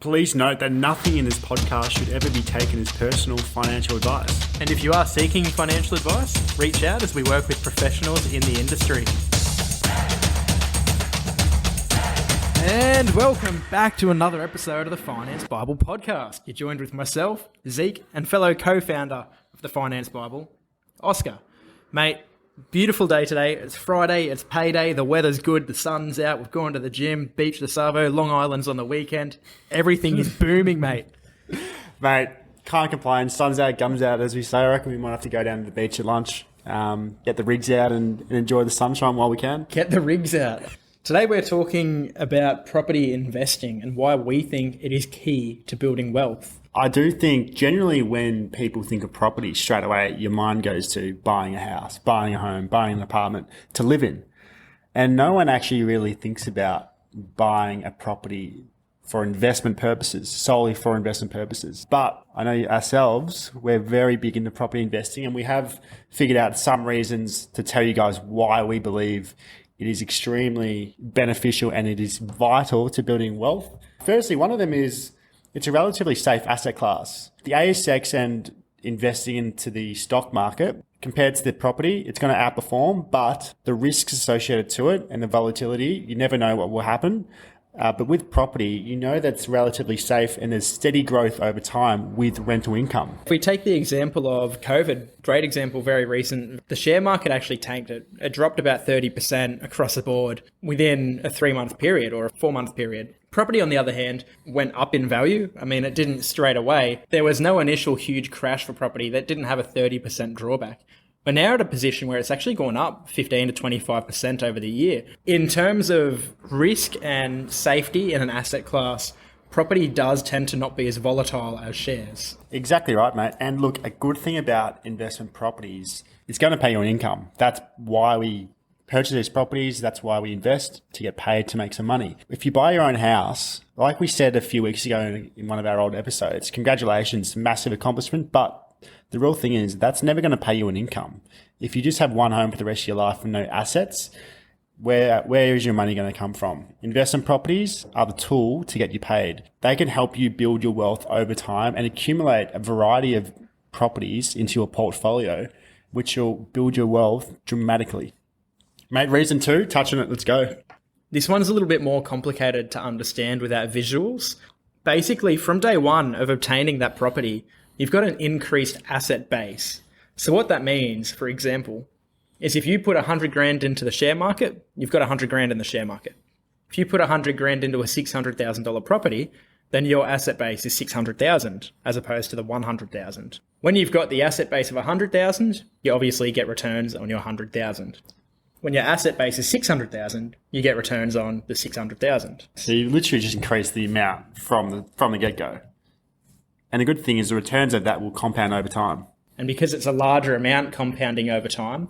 Please note that nothing in this podcast should ever be taken as personal financial advice. And if you are seeking financial advice, reach out as we work with professionals in the industry. And welcome back to another episode of the Finance Bible podcast. You're joined with myself, Zeke, and fellow co-founder of the Finance Bible, Oscar. Mate, beautiful day today. It's Friday, it's payday, the weather's good, the sun's out, we've gone to the gym, beach the Savo, Long Island's on the weekend. Everything is booming, mate. Mate, can't complain. Sun's out, gums out, as we say. I reckon we might have to go down to the beach at lunch, get the rigs out and enjoy the sunshine while we can. Get the rigs out. Today we're talking about property investing and why we think it is key to building wealth. I do think generally when people think of property, straight away your mind goes to buying a house, buying a home, buying an apartment to live in. And no one actually really thinks about buying a property for investment purposes, solely for investment purposes. But I know ourselves, we're very big into property investing, and we have figured out some reasons to tell you guys why we believe it is extremely beneficial and it is vital to building wealth. Firstly, one of them is it's a relatively safe asset class. The ASX and investing into the stock market, compared to the property, it's going to outperform, but the risks associated to it and the volatility, you never know what will happen. But with property, you know that's relatively safe and there's steady growth over time with rental income. If we take the example of COVID, great example, very recent, the share market actually tanked it. It dropped about 30% across the board within a 3-month period or a 4-month period. Property, on the other hand, went up in value. I mean, it didn't straight away. There was no initial huge crash for property that didn't have a 30% drawback. We're now at a position where it's actually gone up 15 to 25% over the year. In terms of risk and safety in an asset class, property does tend to not be as volatile as shares. Exactly right, mate. And look, a good thing about investment properties, it's going to pay you an income. That's why we purchase these properties. That's why we invest, to get paid to make some money. If you buy your own house, like we said a few weeks ago in one of our old episodes, congratulations, massive accomplishment, but the real thing is that's never going to pay you an income. If you just have one home for the rest of your life and no assets, where is your money going to come from? Investment properties are the tool to get you paid. They can help you build your wealth over time and accumulate a variety of properties into your portfolio, which will build your wealth dramatically. Mate, reason 2, touch on it, let's go. This one's a little bit more complicated to understand without visuals. Basically, from day one of obtaining that property, you've got an increased asset base. So what that means, for example, is if you put 100 grand into the share market, you've got 100 grand in the share market. If you put 100 grand into a $600,000 property, then your asset base is 600,000 as opposed to the 100,000. When you've got the asset base of 100,000, you obviously get returns on your 100,000. When your asset base is 600,000, you get returns on the 600,000. So you literally just increase the amount from the get-go. And the good thing is the returns of that will compound over time. And because it's a larger amount compounding over time,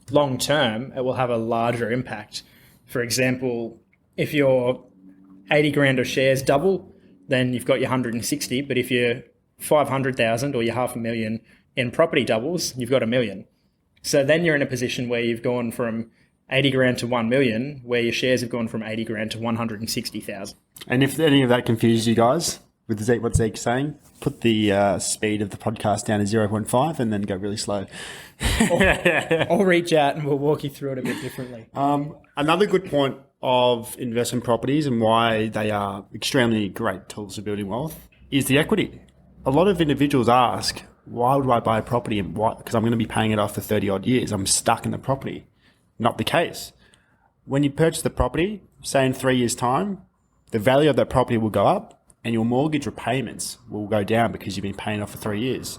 long term, it will have a larger impact. For example, if your 80 grand of shares double, then you've got your 160. But if your 500,000 or your $500,000 in property doubles, you've got $1 million. So then you're in a position where you've gone from 80 grand to 1 million, where your shares have gone from 80 grand to 160,000. And if any of that confuses you guys with what Zeke's saying, put the speed of the podcast down to 0.5 and then go really slow. Or reach out and we'll walk you through it a bit differently. Another good point of investment properties and why they are extremely great tools for building wealth is the equity. A lot of individuals ask, why would I buy a property? And why? Because I'm going to be paying it off for 30 odd years. I'm stuck in the property. Not the case. When you purchase the property, say in 3 years' time, the value of that property will go up and your mortgage repayments will go down because you've been paying off for 3 years.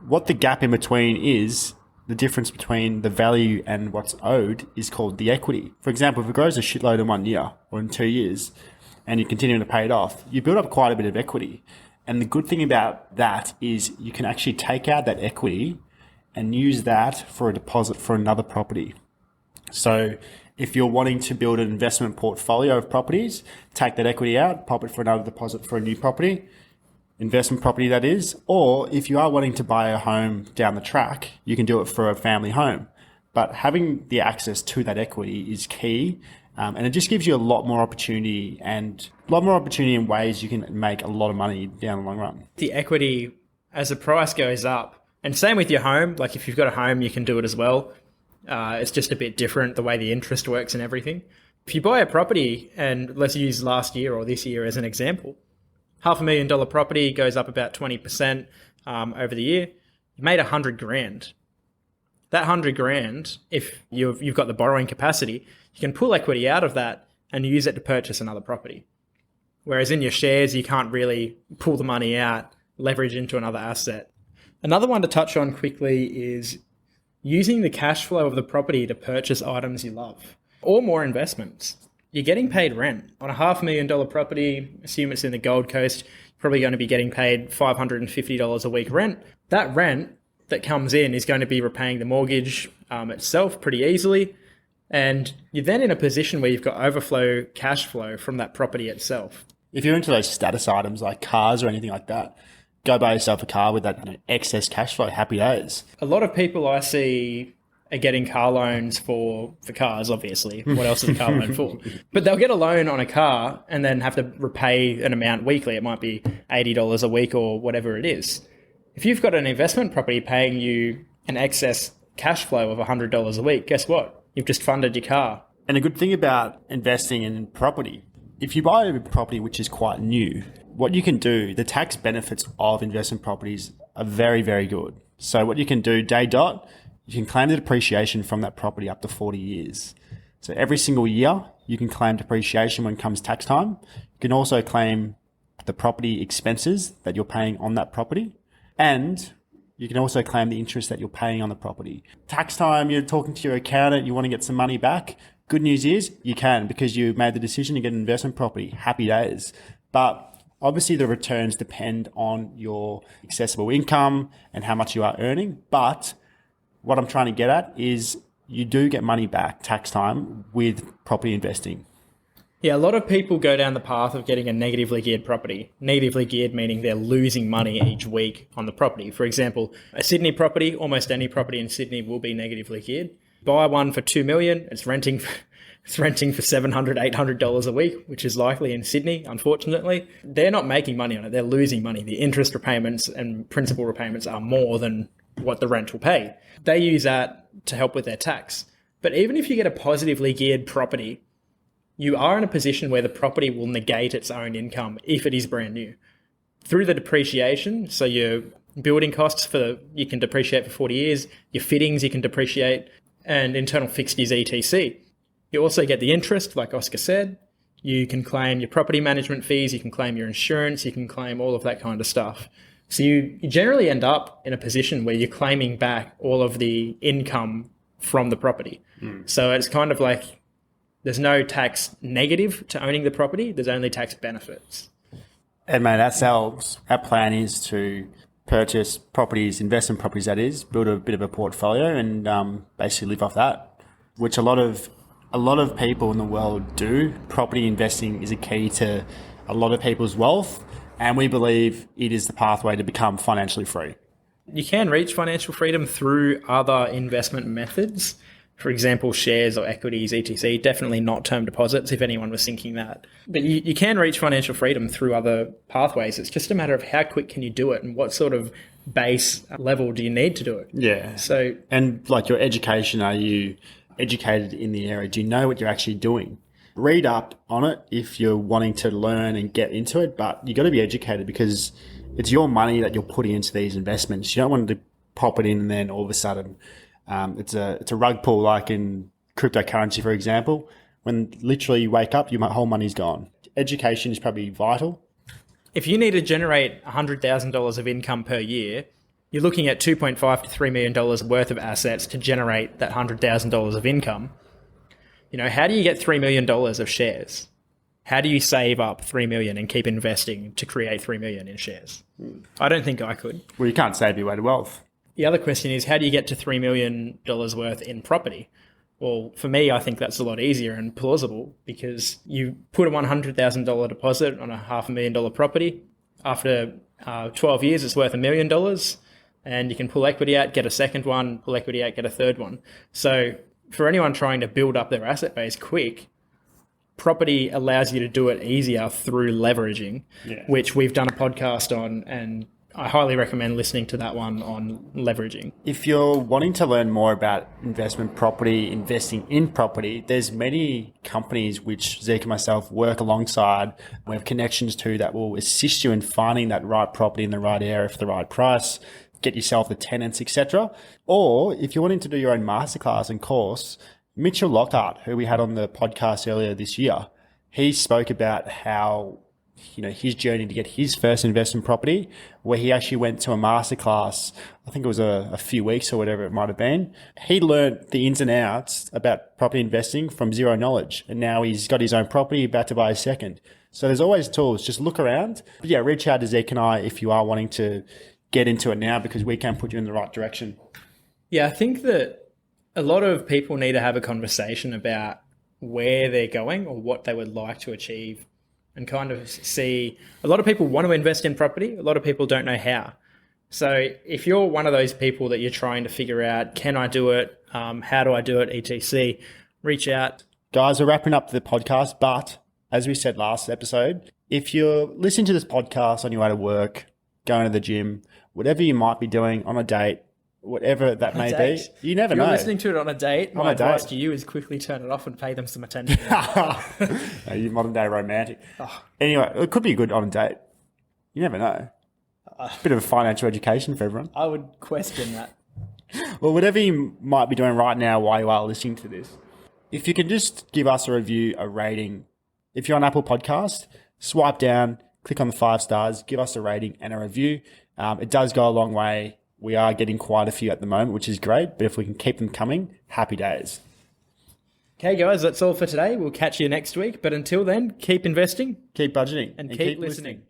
What the gap in between is, the difference between the value and what's owed is called the equity. For example, if it grows a shitload in 1 year or in 2 years and you're continuing to pay it off, you build up quite a bit of equity. And the good thing about that is you can actually take out that equity and use that for a deposit for another property. So if you're wanting to build an investment portfolio of properties, take that equity out, pop it for another deposit for a new property, investment property that is. Or if you are wanting to buy a home down the track, you can do it for a family home. But having the access to that equity is key And it just gives you a lot more opportunity in ways you can make a lot of money down the long run. The equity, as the price goes up, and same with your home, like if you've got a home, you can do it as well. It's just a bit different, the way the interest works and everything. If you buy a property, and let's use last year or this year as an example, $500,000 property goes up about 20% over the year, you made $100,000. That 100 grand, if you've got the borrowing capacity, you can pull equity out of that and use it to purchase another property. Whereas in your shares, you can't really pull the money out, leverage into another asset. Another one to touch on quickly is using the cash flow of the property to purchase items you love or more investments. You're getting paid rent. On a $500,000 property, assume it's in the Gold Coast, you're probably going to be getting paid $550 a week rent. That rent that comes in is going to be repaying the mortgage itself pretty easily. And you're then in a position where you've got overflow cash flow from that property itself. If you're into those status items like cars or anything like that, go buy yourself a car with that excess cash flow, happy days. A lot of people I see are getting car loans for cars, obviously. What else is a car loan for? But they'll get a loan on a car and then have to repay an amount weekly. It might be $80 a week or whatever it is. If you've got an investment property paying you an excess cash flow of $100 a week, guess what? You've just funded your car. And a good thing about investing in property, if you buy a property which is quite new, what you can do, the tax benefits of investment properties are very, very good. So what you can do, day dot, you can claim the depreciation from that property up to 40 years. So every single year, you can claim depreciation when it comes tax time. You can also claim the property expenses that you're paying on that property. And you can also claim the interest that you're paying on the property. Tax time, you're talking to your accountant, you want to get some money back. Good news is you can, because you made the decision to get an investment property. Happy days. But obviously the returns depend on your accessible income and how much you are earning. But what I'm trying to get at is you do get money back tax time with property investing. Yeah, a lot of people go down the path of getting a negatively geared property. Negatively geared meaning they're losing money each week on the property. For example, a Sydney property, almost any property in Sydney will be negatively geared. Buy one for $2 million, it's renting for $700, $800 a week, which is likely in Sydney, unfortunately. They're not making money on it, they're losing money. The interest repayments and principal repayments are more than what the rent will pay. They use that to help with their tax. But even if you get a positively geared property, you are in a position where the property will negate its own income if it is brand new. Through the depreciation, so your building costs you can depreciate for 40 years, your fittings you can depreciate, and internal fixtures etc. You also get the interest, like Oscar said. You can claim your property management fees, you can claim your insurance, you can claim all of that kind of stuff. So you generally end up in a position where you're claiming back all of the income from the property. So it's kind of like there's no tax negative to owning the property. There's only tax benefits. And mate, ourselves, our plan is to purchase properties, investment properties that is, build a bit of a portfolio and basically live off that, which a lot of people in the world do. Property investing is a key to a lot of people's wealth, and we believe it is the pathway to become financially free. You can reach financial freedom through other investment methods. For example, shares or equities, etc. Definitely not term deposits, if anyone was thinking that. But you can reach financial freedom through other pathways. It's just a matter of how quick can you do it and what sort of base level do you need to do it. Yeah. So, and like your education, are you educated in the area? Do you know what you're actually doing? Read up on it if you're wanting to learn and get into it, but you got to be educated because it's your money that you're putting into these investments. You don't want to pop it in and then all of a sudden it's a rug pull, like in cryptocurrency, for example. When literally you wake up, your whole money's gone. Education is probably vital. If you need to generate $100,000 of income per year, you're looking at $2.5 to $3 million worth of assets to generate that $100,000 of income. You know, how do you get $3 million of shares? How do you save up $3 million and keep investing to create $3 million in shares? I don't think I could. Well, you can't save your way to wealth. The other question is, how do you get to $3 million worth in property? Well, for me, I think that's a lot easier and plausible because you put a $100,000 deposit on a $500,000 property. After 12 years, it's worth $1 million, and you can pull equity out, get a second one, pull equity out, get a third one. So for anyone trying to build up their asset base quick, property allows you to do it easier through leveraging, Yeah. which we've done a podcast on, and I highly recommend listening to that one on leveraging. If you're wanting to learn more about investment property, investing in property, there's many companies which Zeke and myself work alongside. We have connections to that will assist you in finding that right property in the right area for the right price, get yourself the tenants, etc. Or if you're wanting to do your own masterclass and course, Mitchell Lockhart, who we had on the podcast earlier this year, he spoke about how his journey to get his first investment property, where he actually went to a masterclass. I think it was a few weeks or whatever it might have been. He learned the ins and outs about property investing from zero knowledge. And now he's got his own property, about to buy a second. So there's always tools. Just look around. But yeah, reach out to Zeke and I if you are wanting to get into it now, because we can put you in the right direction. Yeah, I think that a lot of people need to have a conversation about where they're going or what they would like to achieve, and kind of see, a lot of people want to invest in property. A lot of people don't know how. So if you're one of those people that you're trying to figure out, can I do it? How do I do it? etc. Reach out. Guys, we're wrapping up the podcast, but as we said last episode, if you're listening to this podcast on your way to work, going to the gym, whatever you might be doing, on a date, whatever that may be, you never know. If you're listening to it on a date, my advice to you is quickly turn it off and pay them some attention. You modern day romantic. Anyway, it could be good on a date. You never know. Bit of a financial education for everyone. I would question that. Well, whatever you might be doing right now while you are listening to this, if you can just give us a review, a rating. If you're on Apple Podcast, swipe down, click on the 5 stars, give us a rating and a review. It does go a long way. We are getting quite a few at the moment, which is great. But if we can keep them coming, happy days. Okay, guys, that's all for today. We'll catch you next week. But until then, keep investing. Keep budgeting. And keep listening.